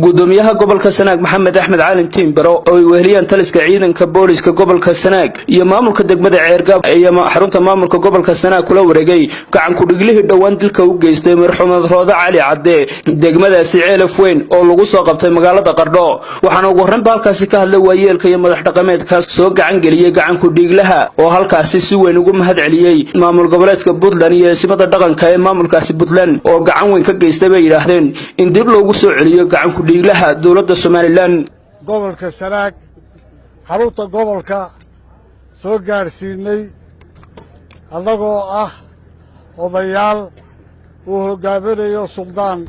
gudoomiyaha gobolka Sanaag Maxamed Axmed Caalin Tiimbaro oo ay weheliyaan taliska ciidanka booliska gobolka Sanaag iyo maamulka degmada Ceergaab ayaa xarunta maamulka gobolka Sanaag kula wareegay gacan ku dhiglihii dhawaan dilka u geystay marxuumad Rooda Cali Cadde degmadaasi Ceelaf Weyn oo lagu soo qabtay magaalada Qardho waxaana ugu horreyn halkaasi ka hadlay waayeelka iyo madax dhaqameedkaas soo gacan galiyay gacan ku dhiglaha oo halkaasi si weyn ugu mahad celiyay maamul goboleedka Puntland iyo simada dhaqanka ee maamulkaasi Puntland oo gacan weyn ka geystay bay yiraahdeen in dib loogu soo celiyo gacan ku dhiglaha dawladda Soomaaliland gobolka Sanaag xarunta gobolka soo gaarsiinay annagoo ah odayaal uu hogaaminayo Suldaan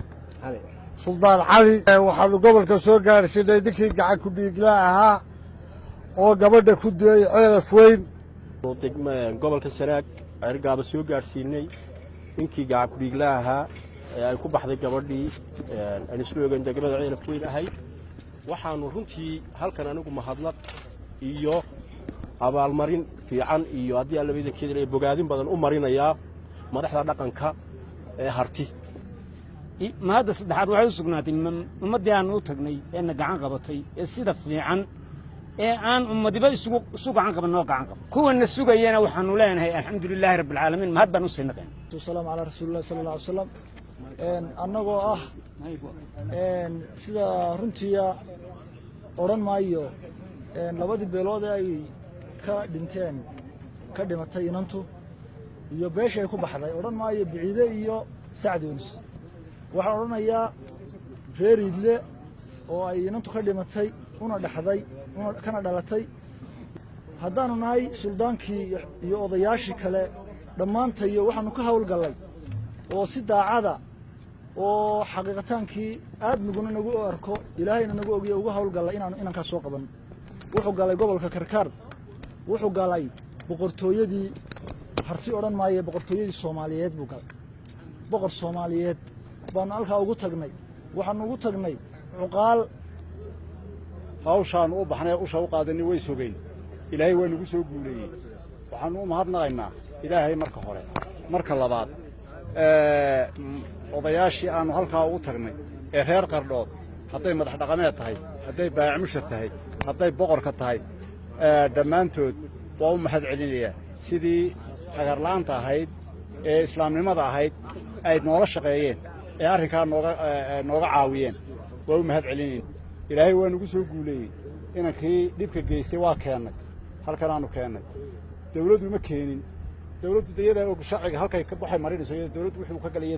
Cali waxaanu gobolka soo gaarsiinay ninkii gacan ku dhiglaha ahaa oo gabadha ku diyay Ceelaf Weyn gobolka Sanaag Ceergaab soo gaarsiinay ninkii gacan ku dhiglaha ahaa ay ku baxday gabadhii aan isku ogeyn degmada Ceelaf Weyn ahay waxaanu runtii halkan anigu mahadnaq iyo abaalmarin fiican iyo hadii alla weydinkeeda ay bogaadin badan u marinayaa madaxda dhaqanka ee harti mahadda saddexaad waxay u sugnaatay ummadii aan u tagnay ee gacan qabatay ee sida fiican ee aan ummadiba isugu gacan qabanoo gacan qab kuwana sugayana waxaanu leenahay alxamdulilaahi rabbil caalamiin mahad baan u siinaqeen sallallahu ala rasuulillaah sallallahu alayhi wasallam annagoo ah sida runtii oran maayo labadii beelood ay ka dhinteen ka dhimatay inantu iyo beesha ay ku baxday oran maayo biciide iyo Sacdoonis waxaan oranayaa reer Idle oo ay inantu ka dhimatay una dhaxday kana dhalatay haddaanu nahay suldaankii iyo odayaashii kale dhammaantayo waxaanu ka hawlgalay oo si daacada oo xaqiiqataankii aadmiguna nagu arko ilaahayna nagu ogiyo ugu hawlgalay inanka soo qaban wuxuu galay gobolka Karkar wuxuu galay boqortooyadii harti oran maayo boqortooyadii Soomaaliyeed buu galay boqor Soomaaliyeed baan halka ugu tagnay waxaan ugu tagnay cuqaal hawshaan u baxnay u soo qaadanay way sogay ilaahay waa nagu soo guuleeyay waxaan u mahadnaqaynaa ilaahay marka hore marka labaad odayaashii aanu halka ugu tagnay ee reer Qardhood hadday madax dhaqameed tahay hadday baacimusha tahay hadday boqorka tahay dhammaantood waa u mahad celinayaa sidii hagar laanta ahayd ee islaamnimada ahayd ay noola shaqeeyeen ee arrinka nooga caawiyeen waa u mahad celinayeen ilaahay waa nagu soo guuleeyay inankii dhibka geystay waa keenay halkan aanu keenay dawladdu ma keenin dawladdu dayada oo shacbiga halkay ka baxay marinayso dawladdu wuxuu ka galay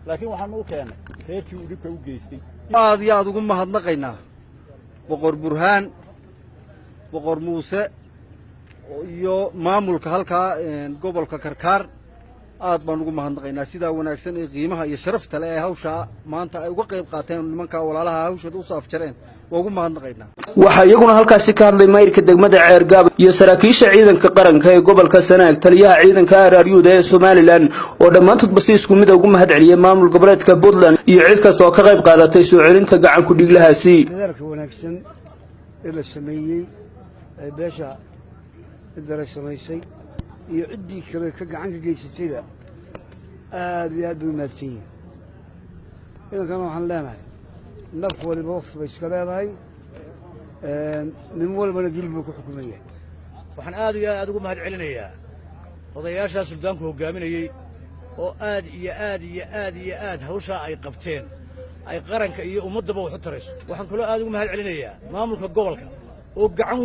laakiin waxaan u keenay reerkii uu dhibka u geystay aad iyo aad ugu mahadnaqaynaa boqor Burhaan boqor Muuse iyo maamulka halka gobolka Karkar aad baan ugu mahadnaqaynaa sida wanaagsan ee qiimaha iyo sharafta leh ee hawsha maanta ay uga qayb qaateen nimanka walaalaha hawshooda u saafjareen ugu mahadnaqaynaa waxa iyaguna halkaasi ka hadlay maayirka degmada Ceergaab iyo saraakiisha ciidanka qaranka ee gobolka Sanaag taliyaha ciidanka RRUda ee Soomaaliland oo dhammaantoodba si isku mid ah ugu mahad celiyay maamul goboleedka Puntland iyo cid kasta oo ka qayb qaadatay soo celinta gacan ku dhiglahaasi dadaalka wanaagsan ee la sameeyay ee beesha idara samaysay iyo ciddii kale ka gacan ka geysatayda aad iyo aad u mahadsanyihiin idankan waxaan leenahay naf waliba waqti bay iska leedahay nin walbana dil buu ku xukuman yahay waxaan aad iyo aad ugu mahad celinayaa odayaasha suldaanku hogaaminayay oo aad iyo aad iyo aad iyo aad hawsha ay qabteen ay qaranka iyo ummadaba wax u tarayso waxaan kaloo aad ugu mahad celinayaa maamulka gobolka oo gacan